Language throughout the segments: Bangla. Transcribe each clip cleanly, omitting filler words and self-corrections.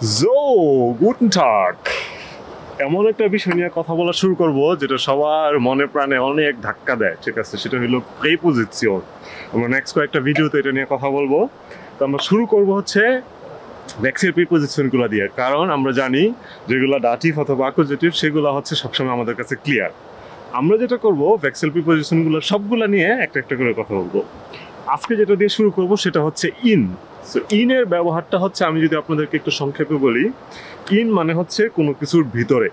So, guten Tag. এমন একটা বিষয় নিয়ে কথা বলা শুরু করব যেটা সবার মনে প্রাণে অনেক ধাক্কা দেয়, ঠিক আছে? সেটা হলো প্রিপোজিশন। আমরা নেক্সট কয়েকটা ভিডিওতে এটা নিয়ে কথা বলবো। তো আমরা শুরু করব হচ্ছে ভেক্সেল প্রিপোজিশনগুলো দিয়ে, কারণ আমরা জানি যেগুলো ডাটিভ অথবা অ্যাকুজেটিভ সেগুলো হচ্ছে সবসময় আমাদের কাছে ক্লিয়ার। আমরা যেটা করব ভেক্সেল প্রিপোজিশনগুলো সবগুলো নিয়ে একটা একটা করে কথা বলবো। আজকে যেটা দিয়ে শুরু করব সেটা হচ্ছে ইন। সো ইনের ব্যবহারটা হচ্ছে, আমি যদি আপনাদেরকে একটু সংক্ষেপে বলি, ইন মানে হচ্ছে কোনো কিছুর ভিতরে।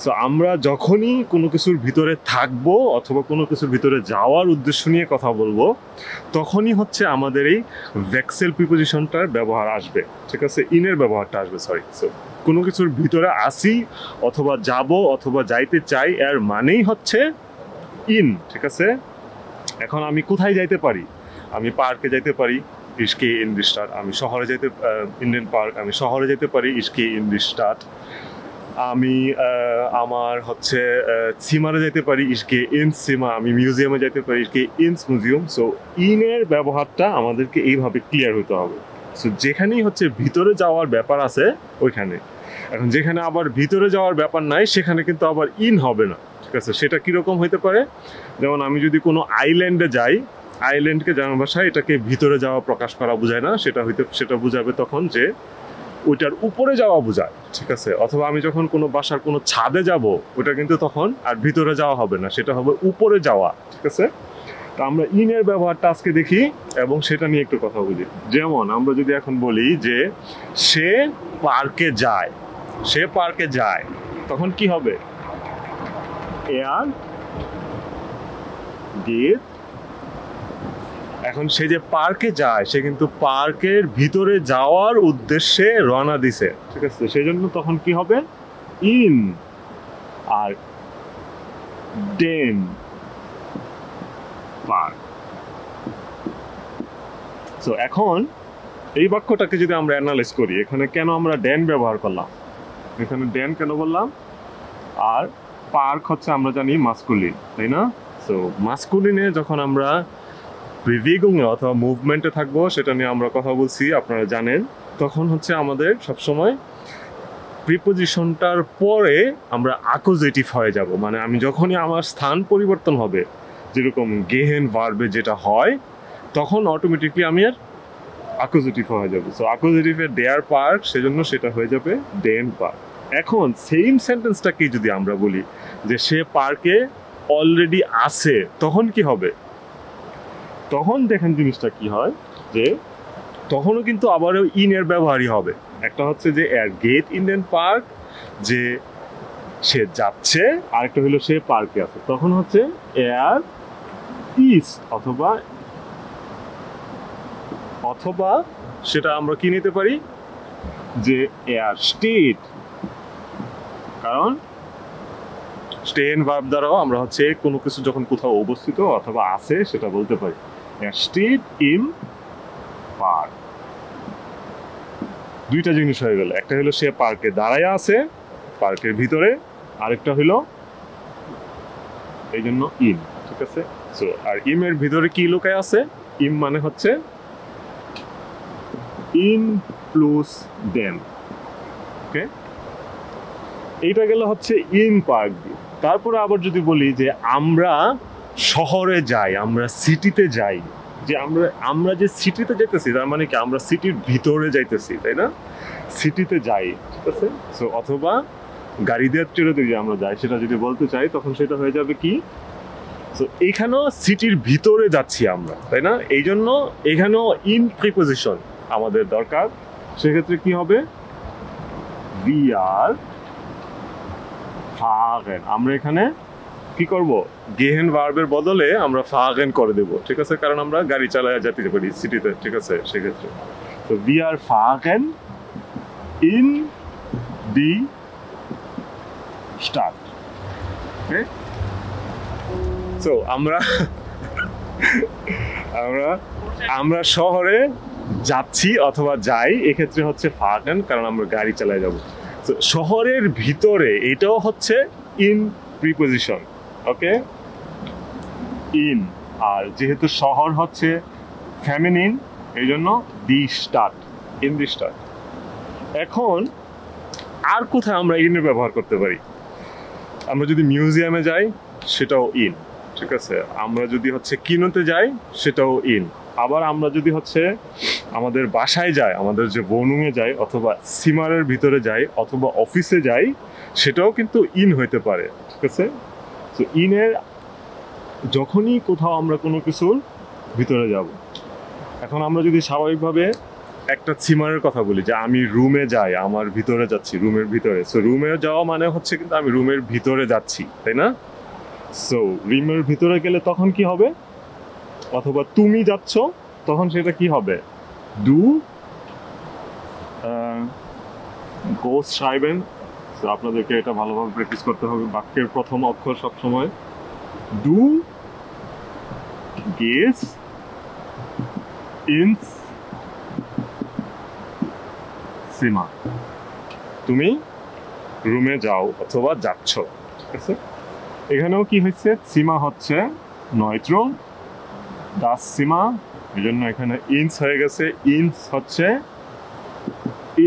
সো আমরা যখনই কোনো কিছুর ভিতরে থাকবো অথবা কোনো কিছুর ভিতরে যাওয়ার উদ্দেশ্য নিয়ে কথা বলবো, তখনই হচ্ছে আমাদের এই ভেক্সেল প্রিপোজিশনটার ব্যবহার আসবে, ঠিক আছে? ইনের ব্যবহারটা আসবে, সরি। সো কোনো কিছুর ভিতরে আসি অথবা যাব অথবা যাইতে চাই, এর মানেই হচ্ছে ইন, ঠিক আছে? এখন আমি কোথায় যাইতে পারি? আমি পার্কে যাইতে পারি, ইসকে ইন দি স্টাড। আমি শহরে যাইতে, ইন্ডিয়ান পার্ক, আমি শহরে যেতে পারি, ইসকে ইন দি স্টাড। আমি আমার হচ্ছে সিমারে যেতে পারি, ইসকে ইন সিমা। আমি মিউজিয়ামে যেতে পারি, ইসকে ইনস মিউজিয়াম। সো ইনের ব্যবহারটা আমাদেরকে এইভাবে ক্লিয়ার হতে হবে। সো যেখানেই হচ্ছে ভিতরে যাওয়ার ব্যাপার আছে ওইখানে। এখন যেখানে আবার ভিতরে যাওয়ার ব্যাপার নাই সেখানে কিন্তু আবার ইন হবে না, ঠিক আছে? সেটা কীরকম হইতে পারে? যেমন আমি যদি কোনো আইল্যান্ডে যাই, আইল্যান্ডকে জানার ভাষায় এটাকে ভিতরে যাওয়া প্রকাশ করা বোঝায় না, সেটা বোঝাবে তখন যে ওইটার উপরে যাওয়া বোঝায়, ঠিক আছে? অথবা আমি যখন কোনো বাসার কোনো ছাদে যাব, ওটা কিন্তু তখন আর ভিতরে যাওয়া হবে না, সেটা হবে উপরে যাওয়া, ঠিক আছে? তো আমরা ইনের ব্যবহারটা আজকে দেখি এবং সেটা নিয়ে একটু কথা বলি। যেমন আমরা যদি এখন বলি যে সে পার্কে যায়, সে পার্কে যায়, তখন কি হবে? Air gate. এখন সে যে পার্কে যায়, সে কিন্তু পার্কের ভিতরে যাওয়ার উদ্দেশ্যে রওনা দিছে, ঠিক আছে? সেই জন্য তখন কি হবে? In our den park. So এখন এই বাক্যটাকে যদি আমরা অ্যানালাইজ করি, এখানে কেন আমরা ডেন ব্যবহার করলাম, এখানে ডেন কেন বললাম? আর পার্ক হচ্ছে আমরা জানি মাস্কুলিন, তাই না? সো মাস্কুলিনে যখন আমরা বিবেগঙে অথবা মুভমেন্টে থাকবো, সেটা নিয়ে আমরা কথা বলছি, আপনারা জানেন, তখন হচ্ছে আমাদের সবসময় প্রিপোজিশনটার পরে আমরা অ্যাকুজেটিভ হয়ে যাব। মানে আমি যখনই আমার স্থান পরিবর্তন হবে, যেরকম গেহেন ভার্বে যেটা হয়, তখন অটোমেটিকলি আমি আর অ্যাকুজেটিভ হয়ে যাবে। সো অ্যাকুজেটিভের দেয়ার পার্ক, সেজন্য সেটা হয়ে যাবে ডেন পার্ক। এখন সেম সেন্টেন্সটাকেই যদি আমরা বলি যে সে পার্কে অলরেডি আছে, তখন কি হবে? তখন দেখেন জিনিসটা কি হয়, যে তখনও কিন্তু আবারও ইনের ব্যবহারই হবে। একটা হচ্ছে যে এয়ার গেট ইন্ডিয়ান পার্ক, যে সে যাচ্ছে, আরেকটা হলো সে পার্কে আছে। তখন হচ্ছে এয়ার ইজ, অথবা সেটা আমরা কি নিতে পারি যে এয়ার স্টেট, কারণ স্টেন ভার্ব দ্বারাও আমরা হচ্ছে কোনো কিছু যখন কোথাও অবস্থিত অথবা আছে সেটা বলতে পারি। Air state in park. দুইটা জিনিস হয়ে গেল, একটা হলো সে পার্কে দাঁড়ায় আছে, পার্কের ভিতরে, আরেকটা হলো এই জন্য ইন, ঠিক আছে? সো আর ইমের ভিতরে কি লুকায় আছে? ইম মানে হচ্ছে ইন প্লাস দেন, ওকে? এইটা গেল হচ্ছে ইন পার্ক দিয়ে। তারপরে আবার যদি বলি যে আমরা শহরে যাই, আমরা সিটিতে যাই, যে আমরা যে সিটিতে যাইতেছি, তার মানে কি আমরা সিটির ভিতরে যাইতেছি, তাই না? সিটিতে যাই, ঠিক আছে? সো অথবা গাড়ি দিয়ে ট্রেনে দিয়ে আমরা যাই, সেটা যদি বলতে চাই তখন সেটা হয়ে যাবে কি? সো এইখানেও সিটির ভিতরে যাচ্ছি আমরা, তাই না? এই জন্য এখানেও ইন প্রিপোজিশন আমাদের দরকার। সেক্ষেত্রে কি হবে? উই আর ফাগেন। আমরা এখানে কি করব? গেহেন ভার্বের বদলে আমরা ফাগেন করে দেব, ঠিক আছে? কারণ আমরা গাড়ি চালায় যেতে পারি সিটিতে, ঠিক আছে? সেক্ষেত্রে তো উই আর ফাগেন ইন দি স্টাড, ওকে? সো আমরা শহরে যাচ্ছি অথবা যাই, এক্ষেত্রে হচ্ছে ফাগেন, কারণ আমরা গাড়ি চালায় যাব। তো শহরের ভিতরে এটাও হচ্ছে ইন প্রিপোজিশন, ওকে? ইন। আর যেহেতু শহর হচ্ছে ফেমিনিন, এই জন্য দি স্টাড, ইন দি স্টাড। এখন আর কোথায় আমরা ইনের ব্যবহার করতে পারি? আমরা যদি মিউজিয়ামে যাই সেটাও ইন, ঠিক আছে। আমরা যদি হচ্ছে কিনোতে যাই সেটাও ইন। আবার আমরা যদি হচ্ছে আমাদের বাসায় যাই, আমাদের যে বনুঙে যাই, অথবা সিমারের ভিতরে যাই, অথবা অফিসে যাই, সেটাও কিন্তু ইন হইতে পারে, ঠিক আছে। তো ইনের যখনই কোথাও আমরা কোনো কিছুর ভিতরে যাব, এখন আমরা যদি স্বাভাবিকভাবে একটা সিমারের কথা বলি যে আমি রুমে যাই, আমার ভিতরে যাচ্ছি, রুমের ভিতরে, সো রুমে যাওয়া মানে হচ্ছে কিন্তু আমি রুমের ভিতরে যাচ্ছি, তাই না? সো রুমের ভিতরে গেলে তখন কি হবে? অথবা তুমি যাচ্ছ, তখন সেটা কি হবে? Do go schreiben। তো আপনাদেরকে এটা ভালোভাবে প্র্যাকটিস করতে হবে। বাক্যের প্রথম অক্ষর সবসময় ডু গেস ইনস সিমা, তুমি রুমে যাও অথবা যাচ্ছ, ঠিক আছে। এখানেও কি হয়েছে? সিমা হচ্ছে নয়ত্র, দাস সিমা, এই জন্য এখানে ইনস হয়ে গেছে। ইনস হচ্ছে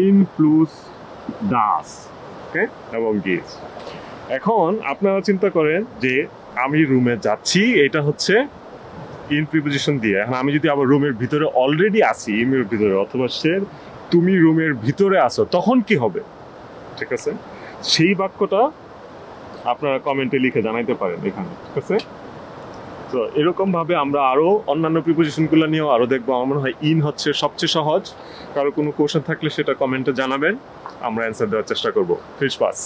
ইন প্লুস দাস, ওকে, এবং গেস। এখন আপনারা চিন্তা করেন যে আমি রুমে যাচ্ছি, এটা হচ্ছে ইন প্রিপোজিশন দিয়ে। এখন আমি যদি আবার রুমের ভিতরে অলরেডি আসি, রুমের ভিতরে, অথবা সে তুমি রুমের ভিতরে আসো, তখন কি হবে? ঠিক আছে, সেই বাক্যটা আপনারা কমেন্টে লিখে জানাইতে পারেন এখানে, ঠিক আছে। তো এরকম ভাবে আমরা আরো অন্যান্য প্রিপোজিশনগুলো নিয়েও আরো দেখবো। আমার মনে হয় ইন হচ্ছে সবচেয়ে সহজ। কারো কোনো কোশ্চেন থাকলে সেটা কমেন্টে জানাবেন, আমরা অ্যান্সার দেওয়ার চেষ্টা করবো। Fish pass.